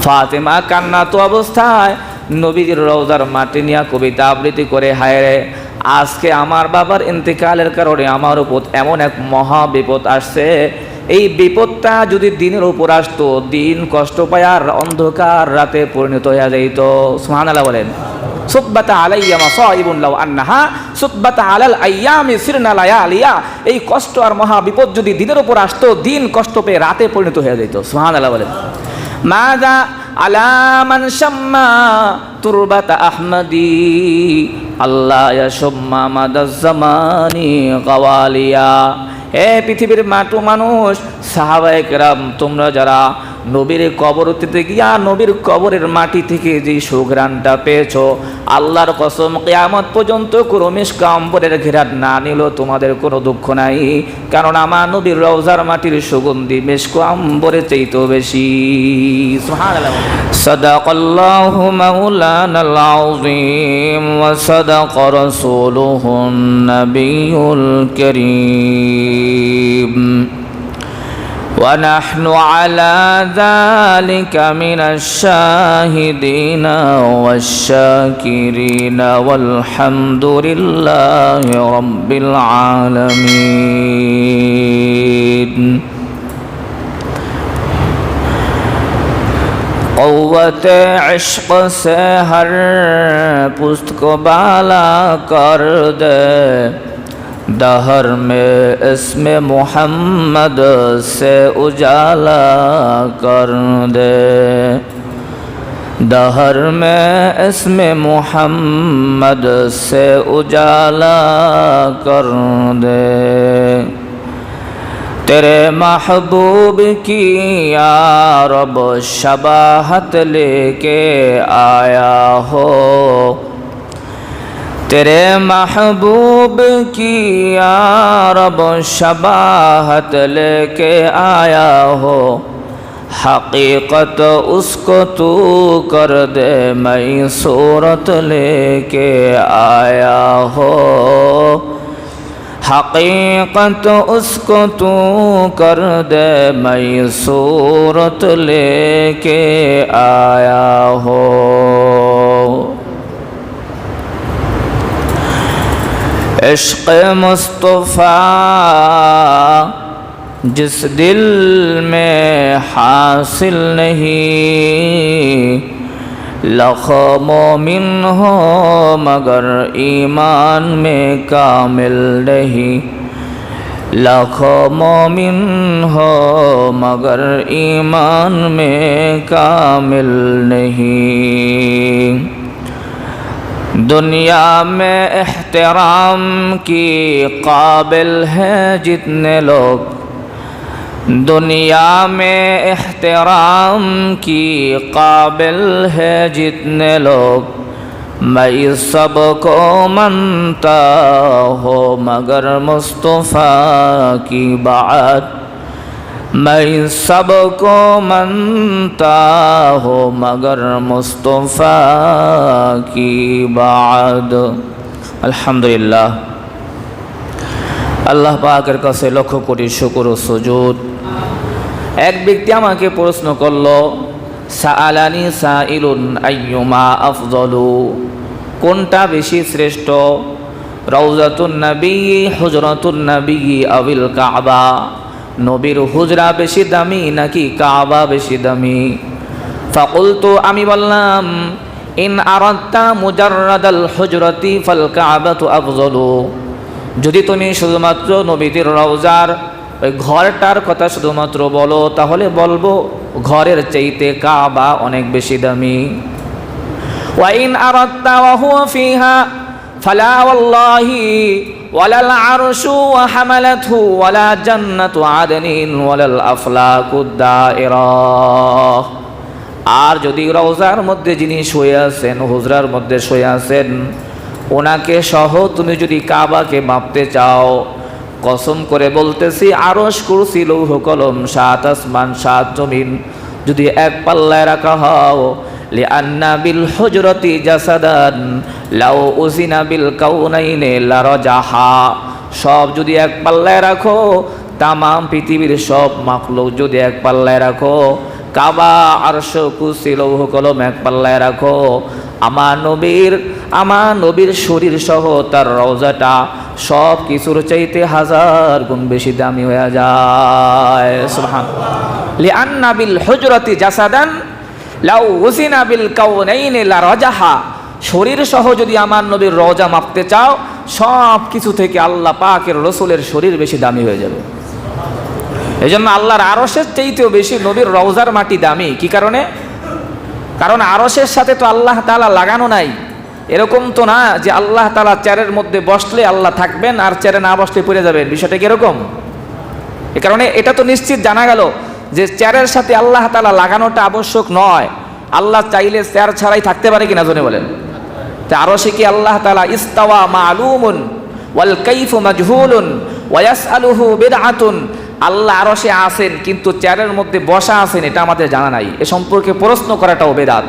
ফাতেমা কান্নাত অবস্থায় নবীর রওজার মাটি নিয়ে কবিতা আবৃত্তি করে, হায় রে, আজকে আমার বাবার ইন্তেকালের কারণে আমার উপর এমন এক মহা বিপদ আসছে। এই বিপদটা যদি দিনের উপর আসতো, দিন কষ্ট পায় আর অন্ধকার রাতে পরিণত হয়ে যাইত। সুবহানাল্লাহ বলেন। সুব্বাতা আলাইয়া মাসাইবুন লাউ আন্নাহা সুব্বাতা আলাল আইয়ামি সিরনা লায়ালিয়া। এই কষ্ট আর মহা বিপদ যদি দিনের উপর আসতো, দিন কষ্ট পেয়ে রাতে পরিণত হয়ে যাইত। সুবহানাল্লাহ বলেন। মাযা আলা মান শাম্মা তুরবাতা আহমদি আল্লাহ ইয়াশুম্মা মাদাজ জামানি গাওয়ালিয়া। হে পৃথিবীর মাটু মানুষ, সাহাবায়ে কেরাম, তোমরা যারা নবীর কবরতে গিয়া নবীর কবরের মাটি থেকে যে সুঘ্রাণটা পেয়েছো, আল্লাহর কসম কিয়ামত পর্যন্ত কোনো মিশকা আম্বরের ঘেরাট না নিল তোমাদের কোনো দুঃখ নাই, কারণ আমার নবীর রওজার মাটির সুগন্ধি মিশকা আম্বরের চাইতেও বেশি। সুবহানাল্লাহ। সাদাকাল্লাহু মাওলানাল আযীম ওয়া সাদাকা রাসূলুহুন নাবিয়ুল কারীম ونحن على ذلك من الشاهدين والشاكرين والحمد لله رب العالمين. قوت عشق سے ہر پست کو بالا کر دے، دہر میں اسم محمد سے اجالا کر دے، دہر میں اسم محمد سے اجالا کر دے. تیرے محبوب کی یا رب شباہت لے کے آیا ہو، تیرے محبوب کی یا رب شباہت لے کے آیا ہو، حقیقت اس کو تو کر دے میں صورت لے کے آیا ہو، حقیقت اس کو تو کر دے میں صورت لے کے آیا ہو. عشق مصطفیٰ جس دل میں حاصل نہیں، لاکھ مومن ہو مگر ایمان میں کامل نہیں، لاکھ مومن ہو مگر ایمان میں کامل نہیں. دنیا میں احترام کی قابل ہیں جتنے لوگ، دنیا میں احترام کی قابل ہے جتنے لوگ، میں سب کو مانتا ہوں مگر مصطفیٰ کی بات، میں سب کو مانتا ہوں مگر مصطفیٰ کی بعد. আলহামদুলিল্লাহ, আল্লাহ পাকের কাছে লক্ষ কোটি শুকর ও সুজুদ। এক ব্যক্তি আমাকে প্রশ্ন করলো, সাআলানি সাইলুন আইয়ুমা আফযলু, কোনটা বেশি শ্রেষ্ঠ, রওজাতুন নবী হুজরাতুন নবী আবিল কাবা, নবীর হুজরা বেশি দামি নাকি কাবা বেশি দামি? ফাকুলতু, আমি বললাম, ইন আরাদতা মুজাররাদাল হুজরাতি ফাল কাবাতু আফযলু, যদি তুমি শুধুমাত্র নবীর রওজার ওই ঘরটার কথা শুধুমাত্র বলো, তাহলে বলবো ঘরের চাইতে কাবা অনেক বেশি দামি। ওয়া ইন আরাদতা ওয়া হুয়া ফিহা ফালা ওয়াল্লাহি ওয়ালাল আরশু ওয়া হামালাতহু ওয়ালা জান্নাতু আদনিন ওয়ালাল আফলাকুদ দায়রা, আর যদি রওজার মধ্যে যিনি শুয়ে আছেন, হুজরার মধ্যে শুয়ে আছেন, ওনাকে সহ তুমি যদি কাবাকে মাপতে চাও, কসম করে বলতেছি, আরশ, কুরসি, লৌহ কলম, সাত আসমান, সাত জমিন যদি এক পাল্লায় রাখা হও, লিআন্না বিল হুজরাতি জাসাদান লাউ উজিনা বিল কাউনাইনে লারাজাহা, সব যদি এক পাল্লায় রাখো, তামাম পৃথিবীর সব মাখলুক যদি এক পাল্লায় রাখো, কাবা, আরশ, কুরসি, লৌহ কলম এক পাল্লায় রাখো, আমার নবীর শরীর সহ তার রওজাটা সব কিছুর চাইতে 1000 গুণ বেশি দামি হয়ে যায়। সুবহানাল্লাহ। লিআন্না বিল হুজরাতি জাসাদান লাউ উযিনা বিল কাউনাইনি লা রাজাহা। শরীর সহ যদি আমার নবীর রওজা মাপতে চাও, সব কিছু থেকে আল্লাহ পাকের রসুলের শরীর বেশি দামি হয়ে যাবে। এই জন্য আল্লাহর আরশের চাইতেও বেশি নবীর রওজার মাটি দামি। কি কারণে? কারণ আরশের সাথে তো আল্লাহ তাআলা লাগানো নাই। এরকম তো না যে আল্লাহ তাআলা চেয়ারের মধ্যে বসলে আল্লাহ থাকবেন আর চেয়ারে না বসলে পড়ে যাবেন, বিষয়টা কিরকম? এ কারণে এটা তো নিশ্চিত জানা গেল যে চেয়ারের সাথে আল্লাহ তাআলা লাগানোটা আবশ্যক নয়। আল্লাহ চাইলে চেয়ার ছাড়াই থাকতে পারে কিনা জনে বলেন? তা আরশে কি আল্লাহ তাআলা ইস্তাওয়া মালুমুন ওয়াল কাইফু মাজহুলুন ওয়া ইয়াসআলুহু বিদআতুন। আল্লাহ আরশে আছেন কিন্তু চেয়ারের মধ্যে বসা আছেন এটা আমাদের জানা নাই। এ সম্পর্কে প্রশ্ন করাটাও বেদাত।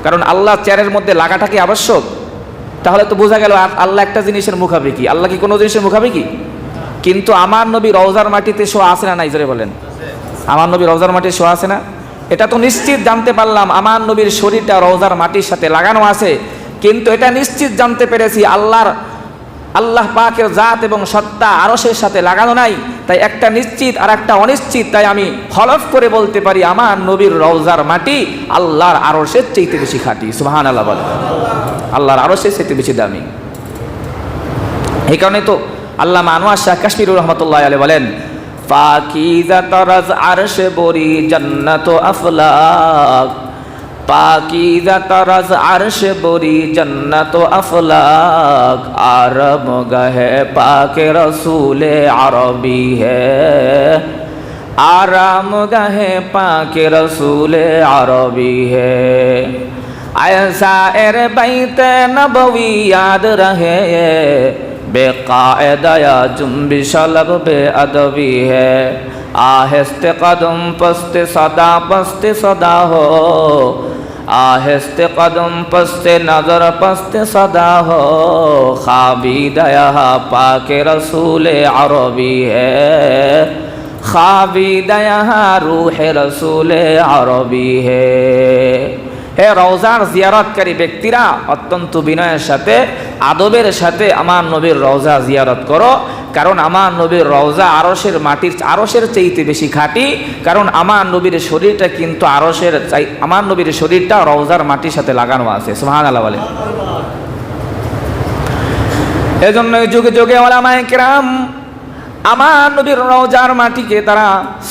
কারণ আল্লাহ চেয়ারের মধ্যে লাগাটা কি আবশ্যক? তাহলে তো বোঝা গেল আল্লাহ একটা জিনিসের মুখাপেক্ষী। আল্লাহ কি কোনো জিনিসের মুখাপেক্ষী? কিন্তু আমার নবী রওজার মাটিতে শোয়া আছে না নাই জোরে বলেন? আমার নবী রওজার মাটিতে শোয়া আছে না? এটা তো নিশ্চিত জানতে পারলাম আমার নবীর শরীরটা রওজার মাটির সাথে লাগানো আছে। কিন্তু এটা নিশ্চিত জানতে পেরেছি আল্লাহ পাকের জাত এবং সত্তা আরশের সাথে লাগানো নাই। তাই একটা নিশ্চিত আর একটা অনিশ্চিত, তাই আমি হলফ করে বলতে পারি আমার নবীর রওজার মাটি আল্লাহর আরশের চাইতে বেশি খাঁটি। সুবহানাল্লাহ বলেন। আল্লাহর আরশের চাইতে বেশি দামি। এই কারণে তো আল্লামা আনোয়ার শাহ কাশ্মীর রহমতুল্লাহ আলাইহি বলেন, পাকিজা তরাজ আরশে বরি জান্নাত আফলাক, পাকিজা তরাজ আরশে বরি জান্নাত আফলাক, আরব গাহে পাকে রসুলে আরবি হে, আরাম গাহে পাকে রসুলে আরবি হে, ऐसा एर बैते नबवी याद रहे, बेकायदा जुम्बिश लब बे अदबी है, आहिस्ते कदम पस्ते सदा हो, आहिस्ते कदम पस्ते नजर पस्ते सदा हो, ख्वाबी दया पाके रसूल अरबी है, ख्वाबी दया रूह रसूल अरबी है। হে রওজার জিয়ারতকারী ব্যক্তিরা, অত্যন্ত বিনয়ের সাথে আদবের সাথে আমার নবীর রওজা জিয়ারত করো। কারণ আমার নবীর রওজা আরশের চাইতে বেশি খাঁটি। কারণ আমার নবীর শরীরটা কিন্তু আমার নবীর শরীরটা রওজার মাটির সাথে লাগানো আছে। সুবহানাল্লাহ বলে। এজন্য যুগে যুগে উলামায়ে কেরাম আমার নবীর রওজার মাটিকে তারা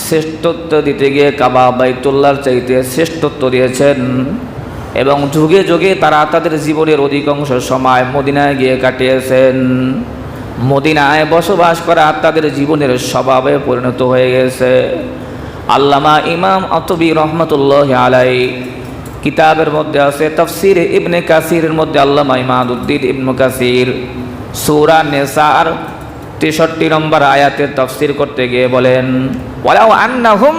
শ্রেষ্ঠত্ব দিতে গিয়ে কাবা বাইতুল্লাহর চাইতে শ্রেষ্ঠত্ব দিয়েছেন। এবং যুগে যুগে তারা তাদের জীবনের অধিকাংশ সময় মদিনায় গিয়ে কাটিয়েছেন। মদিনায় বসবাস করা তাদের জীবনের স্বভাবে পরিণত হয়ে গেছে। আল্লামা ইমাম আতবী রহমতুল্লাহি আলাইহি কিতাবের মধ্যে আছে তাফসীর ইবনে কাসিরের মধ্যে আল্লামা ইমাদউদ্দিন ইবনে কাসির সূরা নিসার 63 নম্বর আয়াতের তাফসীর করতে গিয়ে বলেন, ওয়ালাউ আন্নাহুম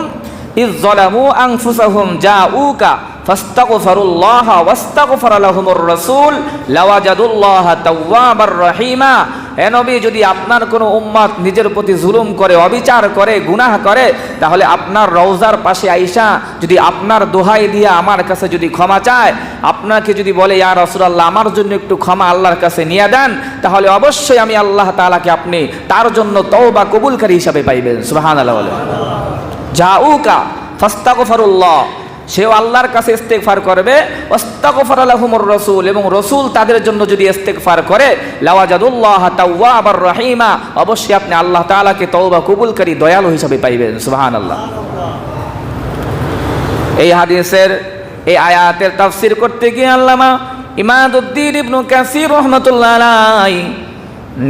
ইয যালামু আনফুসাহুম জাউকা ফাস্তাগফিরুল্লাহ ওয়াস্তাগফারা লাহুমুর রাসূল লাওয়াজাদুল্লাহ তাওয়াবার রহিমা। হে নবী, যদি আপনার কোনো উম্মত নিজের প্রতি জুলুম করে, অবিচার করে, গুনাহ করে, তাহলে আপনার রওজার পাশে আইসা যদি আপনার দোহাই দিয়ে আমার কাছে যদি ক্ষমা চায়, আপনাকে যদি বলে ইয়া রাসূলুল্লাহ আমার জন্য একটু ক্ষমা আল্লাহর কাছে নিয়ে দেন, তাহলে অবশ্যই আমি আল্লাহ তাআলাকে আপনি তার জন্য তওবা কবুলকারী হিসাবে পাইবেন। সুবহানাল্লাহ বলে। জাউকা ফাস্তাগফিরুল্লাহ, সেও আল্লাহর কাছে ইস্তেগফার করবে, ওয়াস্তাগফারা লাহুমুর রাসূল, এবং রাসূল তাদের জন্য যদি ইস্তেগফার করে, লাওয়াজাদুল্লাহ তাওয়াবার রহিমা, অবশ্যই আপনি আল্লাহ তাআলাকে তওবা কবুলকারী দয়ালু হিসাবে পাইবেন। সুবহানাল্লাহ। এই হাদিসের এই আয়াতের তাফসীর করতে গিয়ে আল্লামা ইমাদউদ্দিন ইবনে কাসির রাহমাতুল্লাহ আলাইহি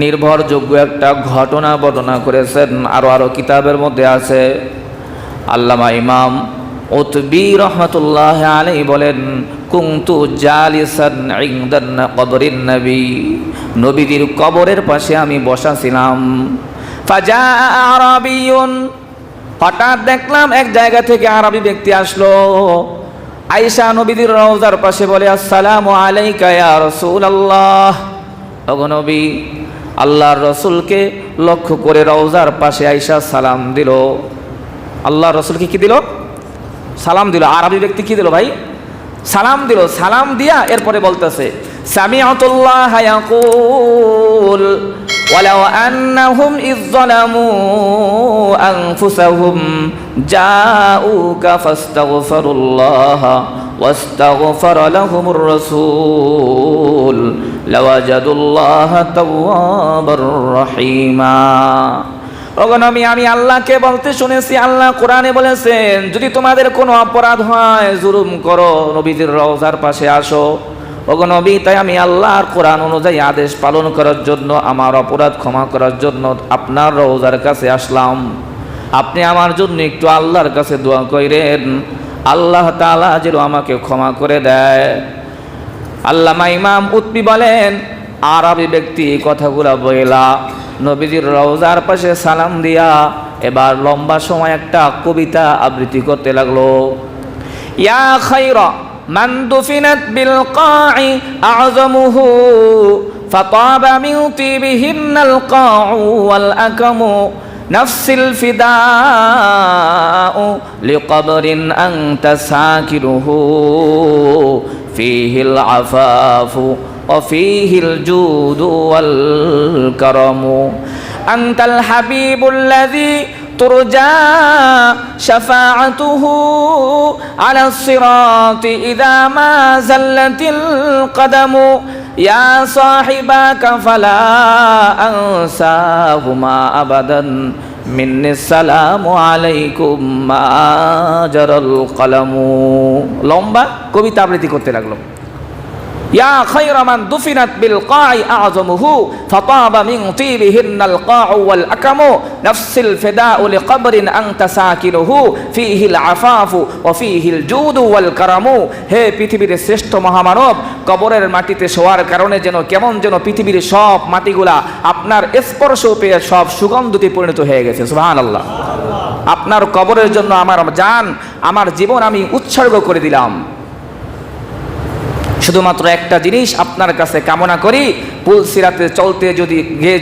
নির্ভরযোগ্য একটা ঘটনা বর্ণনা করেছেন। আরো কিতাবের মধ্যে আছে। আল্লামা ইমাম উতবী রাহমাতুল্লাহ আলাইহি বলেন, কুনতু জালিসান ইনদান কবরিন নবী, নবীর কবরের পাশে আমি বসা ছিলাম। ফাজা আরাবিয়ুন, হঠাৎ দেখলাম এক জায়গা থেকে আরবি ব্যক্তি আসলো। আয়েশা নবীর রওজার পাশে বলে, আসসালামু আলাইকা ইয়া রাসূলুল্লাহ। ওগো নবী, আল্লাহর রাসূলকে লক্ষ্য করে রওজার পাশে আয়েশা সালাম দিল। আল্লাহর রাসূলকে কি দিল? সালাম দিল। আরবি ব্যক্তি কি দিল ভাই? সালাম দিল। সালাম দিয়া এরপরে বলতেছে সামিআতুল্লাহ ইয়াকুল ওয়ালাউ আন্নাহুম ইয যালামু আনফুসাহুম জাউকা ফাস্তাগফিরুল্লাহ ওয়াস্তাগফার লাহুমুর রাসূল লাওয়াজাদুল্লাহা তাওয়াবার রহিমা। ওগো নবী, আমি আল্লাহকে বলতে শুনেছি, আল্লাহ কোরআনে বলেছেন যদি তোমাদের কোনো অপরাধ হয়, জুলুম করো, নবীজির রওজার পাশে আসো। ওগো নবী, তাই আমি আল্লাহর কোরআন অনুযায়ী আদেশ পালন করার জন্য, আমার অপরাধ ক্ষমা করার জন্য আপনার রওজার কাছে আসলাম। আপনি আমার জন্য একটু আল্লাহর কাছে দোয়া করেন, আল্লাহ তাআলা যেন আমাকে ক্ষমা করে দেয়। আল্লামা ইমাম উতবি বলেন, আরবি ব্যক্তি কথাগুলা বইলা নবীজির রওজার পাশে সালাম দিয়া এবার লম্বা সময় একটা কবিতা আবৃত্তি করতে লাগলো। ইয়া খায়রা মান দুফিনাত বিল কা'i আ'যামুহু ফাতাবা মিন তিবিহিন্নাল কা'উ ওয়াল আকামু নাফসিল ফিদাউ লিকবরিন আনতা সাকিরুহু ফীহিল আফাফু وفيه الجود والكرم أنت الحبيب الذي ترجى شفاعته على الصراط إذا ما زلت القدم يا صاحبك فلا أنساهما أبدا مني السلام عليكم ما جرى القلم। লম্বা কবিতা আবৃত্তি করতে লাগলো। ইয়া খায়রা মান দুফিনাত বিল কা'i আ'যামুহু ফাতাবা মিন তিবিহিন্নাল কা'উ ওয়াল আকামু নাফসিল ফিদাউ লিকবরিন আনতা সাকিনুহু ফীহিল আফাফু ওয়া ফীহিল জুদু ওয়াল কারামু। হে পৃথিবীর শ্রেষ্ঠ মহামানব, কবরের মাটিতে শোয়ার কারণে যেন কেমন যেন পৃথিবীর সব মাটিগুলা আপনার স্পর্শ পেয়ে সব সুগন্ধতে পরিণত হয়ে গেছে। সুবহানাল্লাহ। আপনার কবরের জন্য আমার জান, আমার জীবন আমি উৎসর্গ করে দিলাম। শুধুমাত্র একটা জিনিস আপনার কাছে কামনা করি, পুল সিরাতে চলতে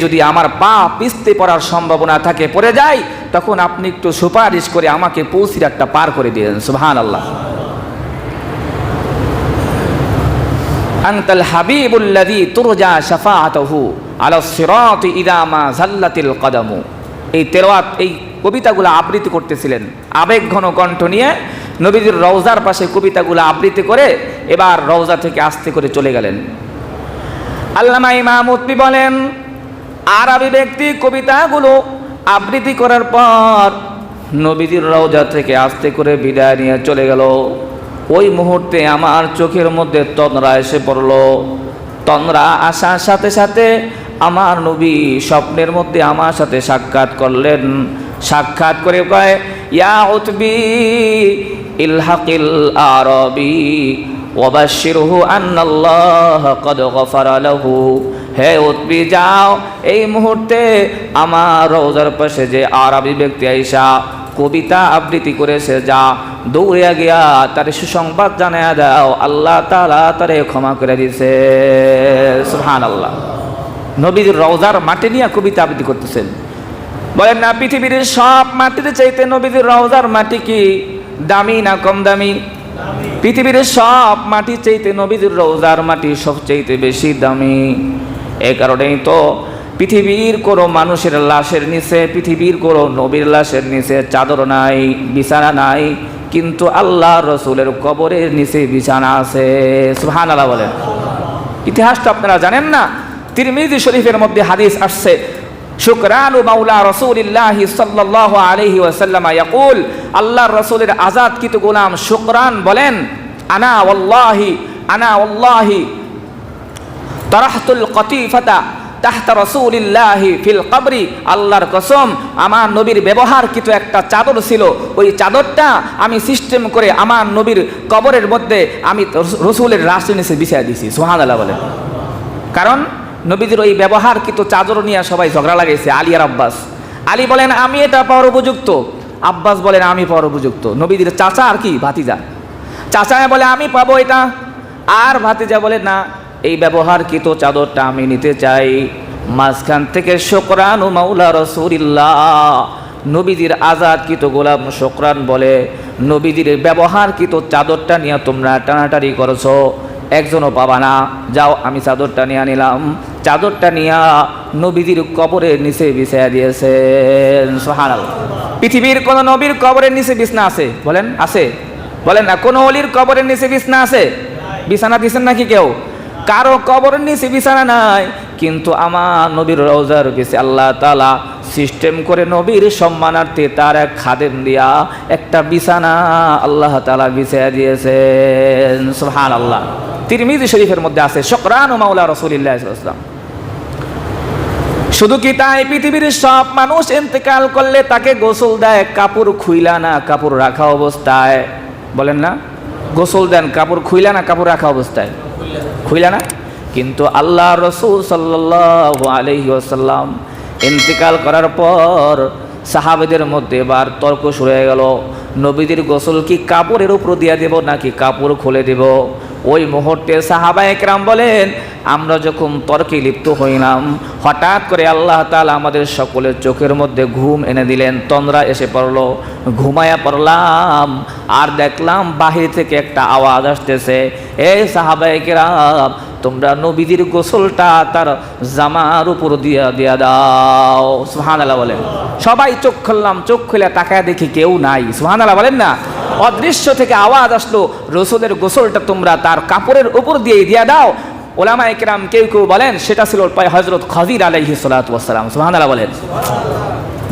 যদি আমার পা পিছতে পড়ার সম্ভাবনা থাকে, পড়ে যায়, তখন আপনি একটু সুপারিশ করে আমাকে পুল সিরাতটা পার করে দিলেন। সুবহানাল্লাহ। আনতাল হাবিবুল্লাযী তুরজা শাফাআতুহু আলাস সিরাতি ইযা মা যাল্লাতিল কদামু। এই তেলাওয়াত, এই কবিতাগুলো আবৃত্তি করতেছিলেন আবেগ ঘন কণ্ঠ নিয়ে। নবীজির রওজার পাশে কবিতাগুলো আবৃত্তি করে এবার রওজা থেকে আস্তে করে চলে গেলেন। আল্লামা ইমাম উতবি বলেন, আরবি ব্যক্তি কবিতাগুলো আবৃত্তি করার পর নবীজির রওজা থেকে আস্তে করে বিদায় নিয়ে চলে গেল। ওই মুহূর্তে আমার চোখের মধ্যে তন্দ্রা এসে পড়ল। তন্দ্রা আসার সাথে সাথে আমার নবী স্বপ্নের মধ্যে আমার সাথে সাক্ষাৎ করলেন। সাক্ষাৎ করে কয়, ইয়া উতবি ইলহাকিল আরবি ওয়াবাশশিরহু আন্নাল্লাহ ক্বাদ গফারা লাহু। হে উতবি, যাও এই মুহূর্তে আমার রওজার পাশে যে আরবি ব্যক্তি আইসা কবিতা আবৃত্তি করেছে, যা দৌড়িয়া গিয়া তার সুসংবাদ জানায়া দাও, আল্লাহ তাআলা তারে ক্ষমা করে দিয়েছে। সুবহানাল্লাহ। নবীর রওজার মাটি নিয়ে কবিতা আবৃত্তি করতেছেন। বলেন না, পৃথিবীর সব মাটির চাইতে নবীর রওজার মাটি কি দামি না কম দামি? পৃথিবীর সব মাটির চাইতে নবীর রওজার মাটি সবচাইতে বেশি দামি। এই কারণেই তো পৃথিবীর কোনো মানুষের লাশের নিচে, পৃথিবীর কোনো নবীর লাশের নিচে চাদর নাই, বিছানা নাই, কিন্তু আল্লাহ রসুলের কবরের নিচে বিছানা আছে। সুবহানাল্লাহ বলেন। ইতিহাসটা আপনারা জানেন না? তিরমিজি শরীফের মধ্যে হাদিস আসছে, শুকরানু মাওলা রাসূলিল্লাহ সাল্লাল্লাহু আলাইহি ওয়াসাল্লাম ইয়াকুল, আল্লাহর রাসূলের আযাদকৃত গোলাম শুকরান বলেন, আনা ওয়াল্লাহি তারাহতুল কতিফাতা তাহতা রাসূলিল্লাহি ফিল কবরি। আল্লাহর কসম, আমার নবীর ব্যবহারকৃত একটা চাদর ছিল, ওই চাদরটা আমি সিস্টেম করে আমার নবীর কবরের মধ্যে আমি রাসূলের লাশের নিচে বিছিয়ে দিয়েছি। সুবহানাল্লাহ বলেন। কারণ নবীজির ওই ব্যবহারকৃত চাদর নিয়ে সবাই ঝগড়া লাগাইছে। আলী আর আব্বাস। আলী বলেন আমি এটা পাওয়ার উপযুক্ত, আব্বাস বলেন আমি পাওয়ার উপযুক্ত। নবীজির চাচা আর কি ভাতিজা, চাচা বলে আমি পাবো এটা, আর ভাতিজা বলে না, এই ব্যবহারকৃত চাদরটা আমি নিতে চাই। মাঝখান থেকে শুকরান ও মাওলা রাসূলিল্লাহ, নবীজির আযাদকৃত গোলাম শুকরান বলে, নবীজির ব্যবহারকৃত চাদরটা নিয়ে তোমরা টানাটানি করছো, একজনও পাবা না। যাও, আমি চাদরটা নিয়ে নিলাম। চাদরটা নিয়ে নবীজির কবরের নিচে বিছাইয়া দিয়েছেন। সুবহানাল্লাহ। পৃথিবীর কোন নবীর কবরের নিচে বিছনা আছে? বলেন, আছে? বলেন না। কোন ওলির কবরের নিচে বিছনা আছে? বিছানা দিছেন নাকি কেউ? কারো কবরের নিচে বিছানা নাই, কিন্তু আমার নবীর রওজার পিছে আল্লাহ তাআলা সিস্টেম করে নবীর সম্মানার্থে তার এক খাদেম দিয়া একটা বিছানা আল্লাহ তাআলা বিছাইয়া দিয়েছেন। সুবহানাল্লাহ। তিরমিজি শরীফের মধ্যে আছে শুকরানু মাওলা রাসূলুল্লাহ সাল্লাল্লাহু আলাইহি ওয়াসাল্লাম। শুধু কি তাই, পৃথিবীর সব মানুষ ইন্তেকাল করলে তাকে গোসল দেয়, কাপড় খুইলা না কাপড় রাখা অবস্থায়। বলেন না, গোসল দেন কাপড় খুইলা না কাপড় রাখা অবস্থায়? খুইলা না। কিন্তু আল্লাহ রাসূল সাল্লাল্লাহু আলাইহি ওয়াসাল্লাম ইন্তেকাল করার পর সাহাবাদের মধ্যে এবার তর্ক শুরু হয়ে গেল, নবীদের গোসল কি কাপড়ের উপর দিয়ে দেব নাকি কাপড় খুলে দেব? ওই মুহূর্তে সাহাবায়ে কেরাম বলেন, আমরা যখন তর্কে লিপ্ত হইলাম, হঠাৎ করে আল্লাহ তাআলা আমাদের সকলের চোখের মধ্যে ঘুম এনে দিলেন, তন্দ্রা এসে পড়লো, ঘুমায়া পড়লাম। আর দেখলাম বাহির থেকে একটা আওয়াজ আসতেছে, এই সাহাবায়ে কেরাম, তোমরা নবীজির গোসলটা তার জামার উপর দিয়া দাও। সুবহানাল্লাহ বলেন। সবাই চোখ খুললাম, চোখ খুলে তাকায় দেখি কেউ নাই। সুবহানাল্লাহ বলেন না। অদৃশ্য থেকে আওয়াজ আসলো, রসুলের গোসলটা তোমরা তার কাপড়ের উপর দিয়ে দাও। ওলামায়ে কেরাম কেউ কেউ বলেন সেটা ছিল হযরত খাদির আলাইহিস সালাতু ওয়াস সালাম। সুবহানাল্লাহ বলেন।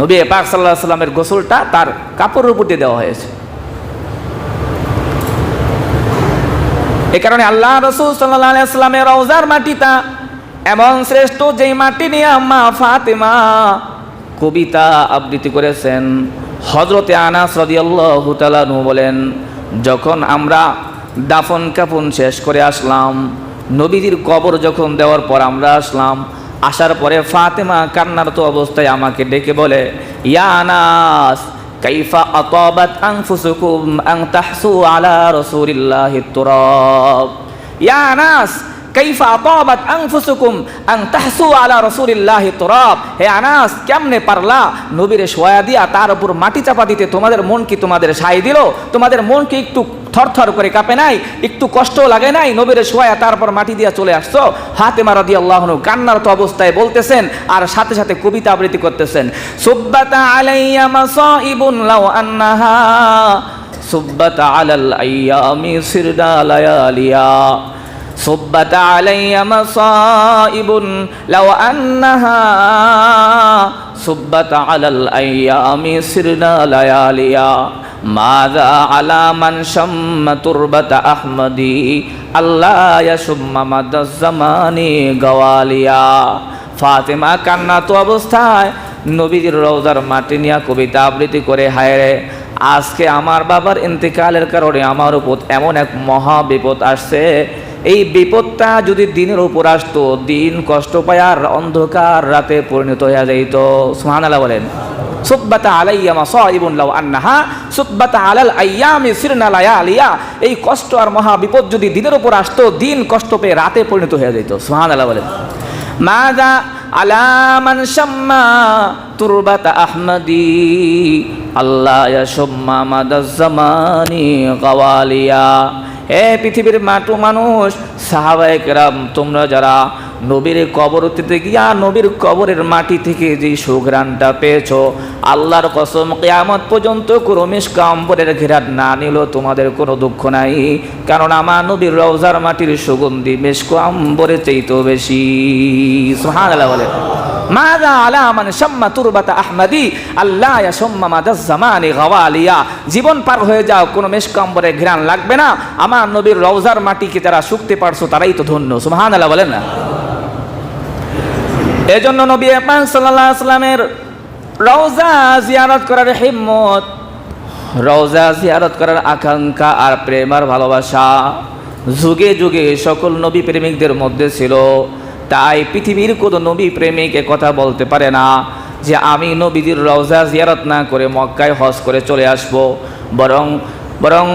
নবী পাক সাল্লাল্লাহু আলাইহি ওয়াসাল্লামের গোসলটা তার কাপড়ের উপর দিয়ে দেওয়া হয়েছে। এই কারণে আল্লাহ রাসূল সাল্লাল্লাহু আলাইহি ওয়াসাল্লামের রওজার মাটিটা এমন শ্রেষ্ঠ, যেই মাটি নিয়ে আম্মা ফাতেমা কবিতা আবৃত্তি করেছেন। হযরতে আনাস রাদিয়াল্লাহু তাআলা আনহু বলেন, যখন আমরা দাফন কাফন শেষ করে আসলাম, নবীজির কবর যখন দেওয়ার পর আমরা আসলাম, আসার পরে ফাতেমা কান্নারত অবস্থায় আমাকে ডেকে বলে, ইয়া আনাস, কাইফা আতাবাত আনফুসুকুম আন তাহসু আলা রাসূলিল্লাহিত তুরাব। ইয়া আনাস, কাইফা আতাবাত আনফুসুকুম আন তাহসু আলা রাসূলিল্লাহিত তুরাব। হে আনাস, কেমনে পারলা নবীরে শোয়া দিয়া তার উপর মাটি চাপা দিতে? তোমাদের মন কি তোমাদের সায় দিল? তোমাদের মন কি একটু থরথর করে কাঁপে নাই? একটু কষ্ট লাগে নাই? নবীরে শোয়া তারপর মাটি দিয়া চলে আসছো। ফাতেমা রাদিয়াল্লাহু আনহা কান্নারত অবস্থায় বলতেছেন আর সাথে সাথে কবিতা আবৃত্তি করতেছেন, সুব্বাতা আলাইয়া মাসাইবুন লাউ আন্নাহা সুব্বাতা আলাল আইয়ামি সিরদা লায়ালিয়া। صبت علي مصائب لو أنها صبت على الأيام سرنا لياليا ماذا على من شم تربة أحمدي الله يشم مدى الزمان غواليا। ফাতেমা কান্নাত অবস্থায় নবীজির রওজার মাটি নিয়ে কবিতা আবৃত্তি করে, হায় রে, আজকে আমার বাবার ইন্তেকালের কারণে আমার উপর এমন এক মহা বিপদ আসছে। এই বিপদটা যদি দিনের উপর আসতো, দিন কষ্ট পায় আর অন্ধকার রাতে পরিণত হয়ে যাইত। সুবহানাল্লাহ বলেন। সুব্বাতা আলাইয়া মাসাইবুন লাউ আন্নাহা সুব্বাতা আলাল আইয়ামি সিরনা লায়ালিয়া। এই কষ্ট আর মহা বিপদ যদি দিনের উপর আসতো, দিন কষ্ট পেয়ে রাতে পরিণত হয়ে যাইত। সুবহানাল্লাহ বলেন। মাযা আলা মান শাম্মা তুরবাতা আহমদি আল্লাহ ইয়াশুম্মা মাদাজ জামানি গাওয়ালিয়া। এ পৃথিবীর মাটু মানুষ, সাহাবায়ে কেরাম, তোমরা যারা নবীর কবরতে গিয়া নবীর কবরের মাটি থেকে যে সুঘ্রাণটা পেয়েছো, আল্লাহর কসম কিয়ামত পর্যন্ত কোনো মিশকা আম্বরের ঘেরাট না নিলেও তোমাদের কোনো দুঃখ নাই, কারণ আমার নবীর রওজার মাটির সুগন্ধি মিশকা আম্বরের চাইতেও বেশি। সুবহানাল্লাহ বলে। মাযা আলা মান শাম্মা তুরবাতা আহমদি আল্লাহ ইয়াশুম্মা মাদাজ জামানি গাওয়ালিয়া। জীবন পার হয়ে যাও, কোনো মিশকা আম্বরের ঘ্রাণ লাগবে না, আমার নবীর রওজার মাটিকে যারা শুকতে পারছো তারাই তো ধন্য। সুবহানাল্লাহ বলেন না। এজন্য নবী পাক সাল্লাল্লাহু আলাইহি ওয়াসাল্লামের রওজা জিয়ারত করার হিম্মত, রওজা জিয়ারত করার আকাঙ্ক্ষা আর প্রেম আর ভালোবাসা যুগে যুগে সকল নবী প্রেমিকদের মধ্যে ছিল। তাই পৃথিবীর কোনো নবী প্রেমিক কথা বলতে পারে না যে আমি নবীজির রওজা জিয়ারত না করে মক্কায় হজ করে চলে আসব। বরং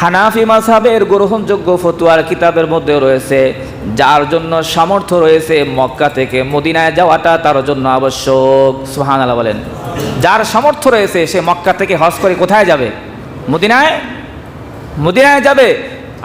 হানাফি মাযহাবের গ্রহণযোগ্য ফতোয়ার কিতাবের মধ্যে রয়েছে, যার জন্য সামর্থ্য রয়েছে মক্কা থেকে মদিনায় যাওয়াটা তার জন্য আবশ্যক। সুবহানাল্লাহ বলেন। যার সামর্থ্য রয়েছে সে মক্কা থেকে হজ করে কোথায় যাবে? মদিনায় যাবে।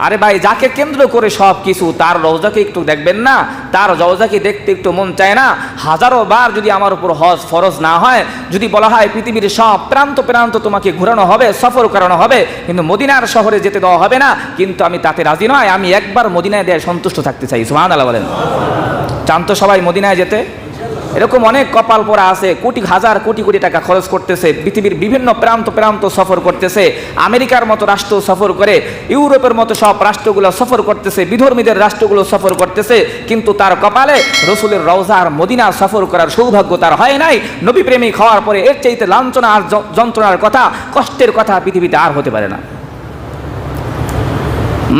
আরে ভাই, যাকে কেন্দ্র করে সব কিছু, তার রওজাকে একটু দেখবেন না? তার রওজাকে দেখতে একটু মন চায় না? হাজারো বার যদি আমার উপর হজ ফরজ না হয়, যদি বলা হয় পৃথিবীর সব প্রান্ত প্রান্ত তোমাকে ঘোরানো হবে, সফর করানো হবে, কিন্তু মদিনার শহরে যেতে দেওয়া হবে না, কিন্তু আমি তাতে রাজি নয়। আমি একবার মদিনায় দেয় সন্তুষ্ট থাকতে চাই। সুবহানাল্লাহ বলেন। চান তো সবাই মদিনায় যেতে? এরকম অনেক কপাল পোড়া আছে, হাজার কোটি কোটি টাকা খরচ করতেছে, পৃথিবীর বিভিন্ন প্রান্ত প্রান্ত সফর করতেছে, আমেরিকার মতো রাষ্ট্র সফর করে, ইউরোপের মতো সব রাষ্ট্রগুলো সফর করতেছে, বিধর্মীদের রাষ্ট্রগুলো সফর করতেছে, কিন্তু তার কপালে রসুলের রওজা আর মদিনা সফর করার সৌভাগ্য তার হয় নাই। নবী প্রেমিক হওয়ার পরে এর চাইতে লাঞ্ছনা আর যন্ত্রণার কথা, কষ্টের কথা পৃথিবীতে আর হতে পারে না।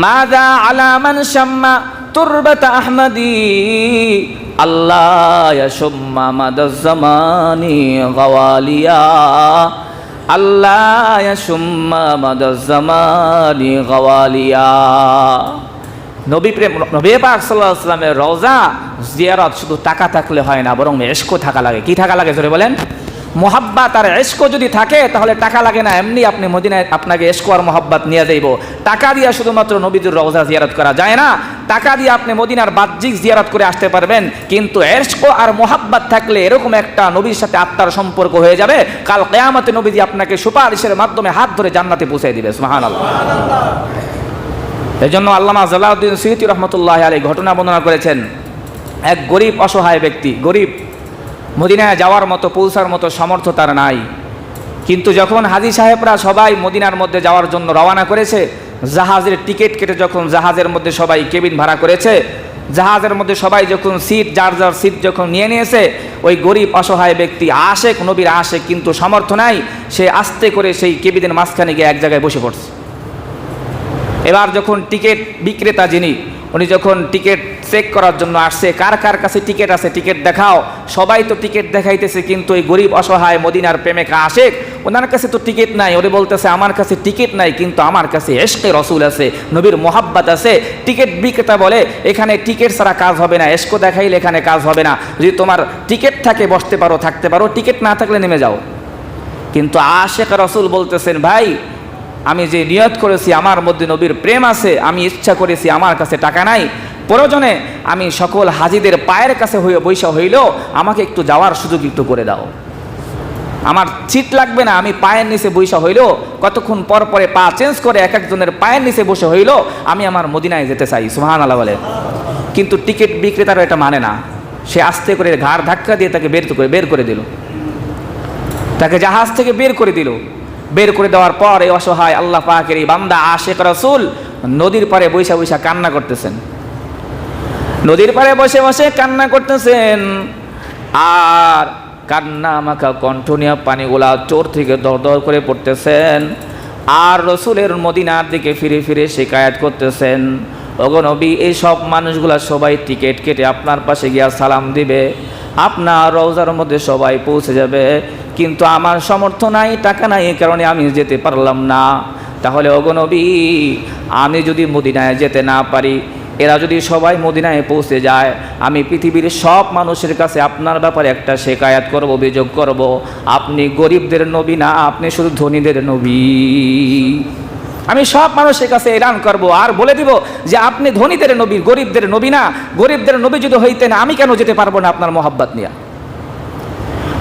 মাযা আলা মান শাম্মা তুরবাত আহমদি আল্লাহ ইয়াশুম্মা মাদাজ জামানি গাওয়ালিয়া, আল্লাহ ইয়াশুম্মা মাদাজ জামানি গাওয়ালিয়া। নবী পাক সাল্লাল্লাহু আলাইহি ওয়াসাল্লামের রওজা জিয়ারত শুধু টাকা থাকলে হয় না, বরং ইশকও থাকা লাগে। কি থাকা লাগে জোরে বলেন? মোহাব্বত আর ইশক যদি থাকে তাহলে টাকা লাগে না, এমনি আপনি মদিনায় আপনাকে ইশক আর মোহাব্বত নিয়ে যাইব। টাকা দিয়ে শুধুমাত্র নবীর রওজা জিয়ারত করা যায় না, টাকা দিয়ে আপনি মদিনার বাহ্যিক জিয়ারত করে আসতে পারবেন, কিন্তু ইশক আর মোহাব্বত থাকলে এরকম একটা নবীর সাথে আত্মার সম্পর্ক হয়ে যাবে, কাল কিয়ামতে নবীজি আপনাকে সুপারিশের মাধ্যমে হাত ধরে জান্নাতে পৌঁছে দিবে। সুবহানাল্লাহ। এই জন্য আল্লামা জালালউদ্দিন সুয়ুতী রহমতুল্লাহি আলাইহি ঘটনা বর্ণনা করেছেন। এক গরিব অসহায় ব্যক্তি, গরিব, মদিনায় যাওয়ার মতো পৌঁছার মতো সামর্থ্য তার নাই, কিন্তু যখন হাজী সাহেবরা সবাই মদিনার মধ্যে যাওয়ার জন্য রওনা করেছে, জাহাজের টিকিট কেটে যখন জাহাজের মধ্যে সবাই কেবিন ভাড়া করেছে, জাহাজের মধ্যে সবাই যখন সিট, যার যার সিট যখন নিয়ে নিয়েছে, ওই গরিব অসহায় ব্যক্তি আশেক, নবীর আশেক, কিন্তু সামর্থ্য নাই, সে আস্তে করে সেই কেবিনের মাঝখানে গিয়ে এক জায়গায় বসে পড়ছে। এবার যখন টিকিট বিক্রেতা যিনি, উনি যখন টিকিট চেক করার জন্য আসছে, কার কার কাছে টিকিট আছে টিকিট দেখাও, সবাই তো টিকিট দেখাইতেছে, কিন্তু এই গরিব অসহায় মদিনার প্রেমিকা আশেক, ওনার কাছে তো টিকিট নাই। ওরে বলতেছে আমার কাছে টিকিট নাই, কিন্তু আমার কাছে ইশকে রসুল আছে, নবীর মোহাব্বত আছে। টিকিট বিক্রেতা বলে এখানে টিকিট ছাড়া কাজ হবে না, ইশক দেখাইলে এখানে কাজ হবে না, যদি তোমার টিকিট থাকে বসতে পারো, থাকতে পারো, টিকিট না থাকলে নেমে যাও। কিন্তু আশেক রসুল বলতেছেন ভাই, আমি যে নিয়ত করেছি আমার মধ্যে নবীর প্রেম আছে, আমি ইচ্ছা করেছি, আমার কাছে টাকা নাই, প্রয়োজনে আমি সকল হাজীদের পায়ের কাছে হয়ে বৈশা হইলেও আমাকে একটু যাওয়ার সুযোগ একটু করে দাও, আমার সিট লাগবে না, আমি পায়ের নিচে বৈশা হইলেও কতক্ষণ পর পরে পা চেঞ্জ করে এক একজনের পায়ের নিচে বসে হইলেও আমি আমার মদিনায় যেতে চাই। সুবহানাল্লাহ বলে। কিন্তু টিকিট বিক্রেতারা এটা মানে না, সে আস্তে করে ঘাড় ধাক্কা দিয়ে তাকে বের করে দিল, তাকে জাহাজ থেকে বের করে দিল। বের করে দেওয়ার পর এই অসহায় আল্লাহ পাকের এই বান্দা আশেক রাসূল নদীর পাড়ে বৈশা বৈশা কান্না করতেছেন, নদীর পাড়ে বসে বসে কান্না করতেছেন, আর কান্না মাখা কণ্ঠ নিয়ে পানিগুলা চোর থেকে দর দর করে পড়তেছেন, আর রসুলের মদিনার দিকে ফিরে ফিরে শিকায়াত করতেছেন, ওগো নবী, এই সব মানুষগুলা সবাই টিকিট কেটে আপনার পাশে গিয়া সালাম দিবে, আপনার রওজার মধ্যে সবাই পৌঁছে যাবে, কিন্তু আমার সামর্থ্য নাই, টাকা নাই, এই কারণে আমি যেতে পারলাম না। তাহলে ওগো নবী, আমি যদি মদিনায় যেতে না পারি, এরা যদি সবাই মদিনায় পৌঁছে যায়, আমি পৃথিবীর সব মানুষের কাছে আপনার ব্যাপারে একটা শিকায়াত করব, অভিযোগ করব, আপনি গরিবদের নবী না, আপনি শুধু ধনীদের নবী। আমি সব মানুষের কাছে এলান করব আর বলে দিব যে আপনি ধনীদের নবী, গরিবদের নবী না। গরিবদের নবী যদি হইতেন আমি কেন যেতে পারবো না আপনার মোহাব্বত নিয়ে?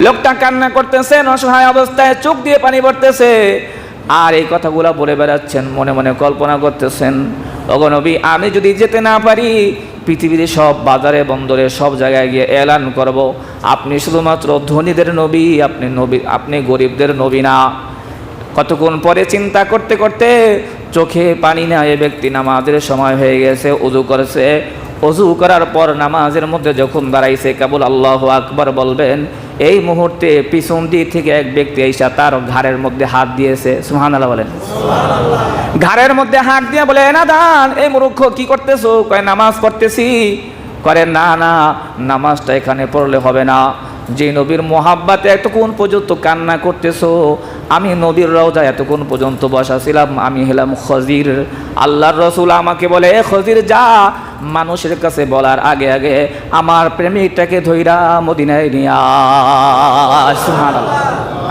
লোকটা কান্না করতেছেন, অসহায় অবস্থায় চোখ দিয়ে পানি পড়তেছে, আর এই কথাগুলো বলে বেড়াচ্ছেন, মনে মনে কল্পনা করতেছেন, ওগো নবী, আমি যদি যেতে না পারি, পৃথিবীর সব বাজারে বন্দরে সব জায়গায় গিয়ে এলান করব আপনি শুধুমাত্র ধনীদের নবী, আপনি গরিবদের নবী না। কতক্ষণ পরে চিন্তা করতে করতে চোখে পানি না, এ ব্যক্তি নামাজের সময় হয়ে গেছে, ওযু করেছে, ওযু করার পর নামাজের মধ্যে যখন দাঁড়াইছে, কেবল আল্লাহু আকবার বলবেন, এই মুহূর্তে পিছন দিক থেকে এক ব্যক্তি এসে তার ঘাড়ের মধ্যে হাত দিয়েছে। সুবহানাল্লাহ বলেন। ঘাড়ের মধ্যে হাত দিয়ে বলে, না দান, এই মূর্খ কি করতেছো? কয় নামাজ পড়তেছি। করে না না, নামাজটা এখানে পড়লে হবে না, যে নবীর মোহাব্বতে এতক্ষণ পর্যন্ত কান্না করতেছো, আমি নবীর রওজায় এতক্ষণ পর্যন্ত বসা ছিলাম, আমি হলাম খজির। আল্লাহর রসুল আমাকে বলে, এ খজির যা, মানুষের কাছে বলার আগে আগে আমার প্রেমিকটাকে ধইরা মদিনায় নিয়ে আস। সুবহানাল্লাহ।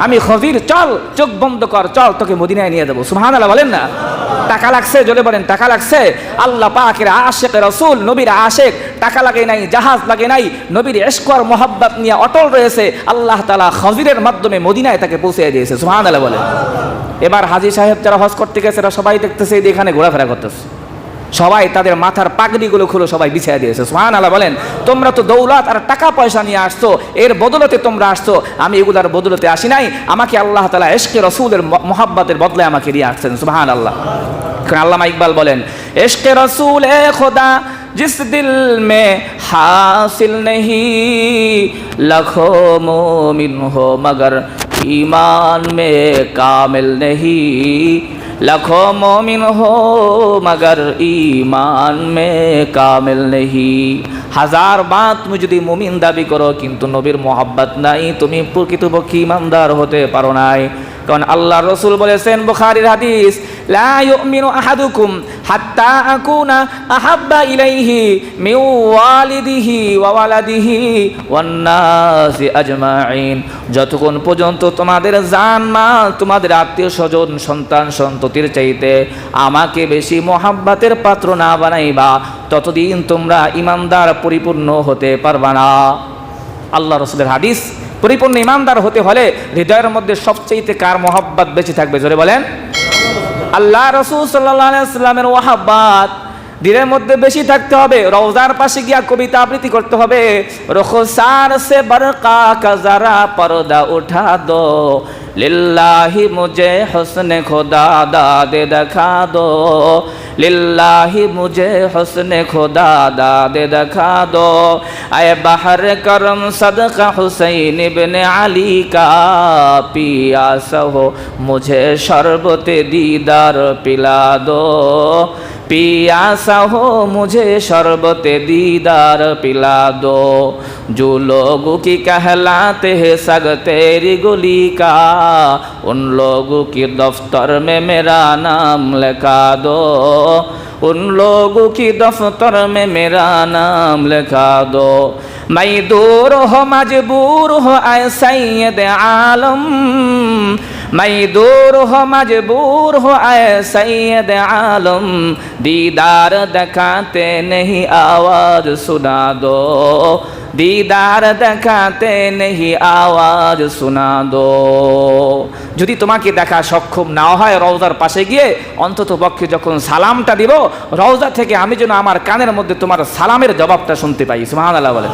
আমি খজির, চল চোখ বন্ধ কর, চল তোকে মদিনায় নিয়ে যাবো। সুবহানাল্লাহ বলেন না। টাকা লাগছে, জোরে বলেন টাকা লাগছে। আল্লাহ পাকের আশিক রাসূল, নবীর আশিক, টাকা লাগে নাই, জাহাজ লাগে নাই, নবীর ইশক আর মোহাব্বত নিয়ে অটল রয়েছে। আল্লাহ তাআলা খজিরের মাধ্যমে মদিনায় তাকে পৌঁছে দিয়েছে। সুবহানাল্লাহ বলেন। এবার হাজী সাহেব যারা হজ করতে গেছে এরা সবাই দেখতেছে এখানে ঘোরাফেরা করতেছে, সবাই তাদের মাথার পাগড়িগুলো খুলে সবাই বিছিয়ে দিয়েছে। সুবহানাল্লাহ বলেন। তোমরা তো দৌলত আর টাকা পয়সা নিয়ে আসছো, এর বদলতে তোমরা আসছো, আমি এগুলার বদলতে আসি নাই। আমাকে আল্লাহ তাআলা ইশকে রাসূলের মোহাব্বতের বদলে আমাকে দিয়ে আসছেন। সুবহানাল্লাহ। আল্লামা ইকবাল বলেন, ইশকে রাসূল এ খোদা जिस दिल में हासिल नहीं, लाखों मोमिन हो मगर ईमान में कामिल नहीं, लाखों मोमिन हो मगर ईमान में कामिल नहीं। হাজার বার তুমি যদি মুমিন দাবি করো কিন্তু নবীর মোহাব্বত নাই, তুমি প্রকৃতপক্ষে ঈমানদার হতে পারো নাই। কারণ আল্লাহ রাসূল বলেছেন, বুখারীর হাদিস, লা ইউমিনু আহাদুকুম হাত্তা আকুনা আহাব্বা ইলাইহি মিন ওয়ালিদিহি ওয়া ওয়ালাদিহি ওয়ান নাসি আজমাইন। যতক্ষণ পর্যন্ত তোমাদের জান মাল, তোমাদের আত্মীয় স্বজন, সন্তান সন্ততির চাইতে আমাকে বেশি মোহাব্বতের পাত্র না বানাইবা, ততদিন তোমরা ঈমানদার পরিপূর্ণ হতে পারবা না। আল্লাহ রাসূলের হাদিস। পরিপূর্ণ ঈমানদার হতে হলে হৃদয়ের মধ্যে সবচেয়ে কার মোহাব্বত বেশি থাকবে, জোরে বলেন? আল্লাহ রাসূল সাল্লাল্লাহু আলাইহি ওয়াসাল্লামের মোহাব্বত দিলের মধ্যে বেশি থাকতে হবে। রওজার পাশে গিয়া কবিতা আবৃত্তি করতে হবে, রুখসার সে বরকা কা যারা পর্দা উঠা দো, লিল্লাহি মুঝে হুসনে খুদা দাদে দেখা দো, লিল্লাহি মুঝে হুসনে খুদা দাদে দেখা দো, আয়ে বাহর করম সদকা হুসैन ইবনে আলী কা, পিয়াসা হো মুঝে শরবতে দীদার পিলা দো, पियासा हो मुझे शरबत दीदार पिला दो, जो लोगों की कहलाते हैं सग तेरी गुली का, उन लोगों की दफ्तर में मेरा नाम लिखा दो, उन लोगों की दफ्तर में मेरा नाम लिखा दो। मैं दूर हो मजबूर हो ऐ सैयद आलम, मैं दूर हो मजबूर हो ऐ सैयद आलम, दीदार दिखाते नहीं आवाज सुना दो, दीदार दिखाते नहीं आवाज सुना दो। যদি তোমাকে দেখা সক্ষম না হয় রওজার পাশে গিয়ে অন্তত পক্ষে যখন সালামটা দিব রওজা থেকে আমি যেন আমার কানের মধ্যে তোমার সালামের জবাবটা শুনতে পাই। সুবহানাল্লাহ বলে।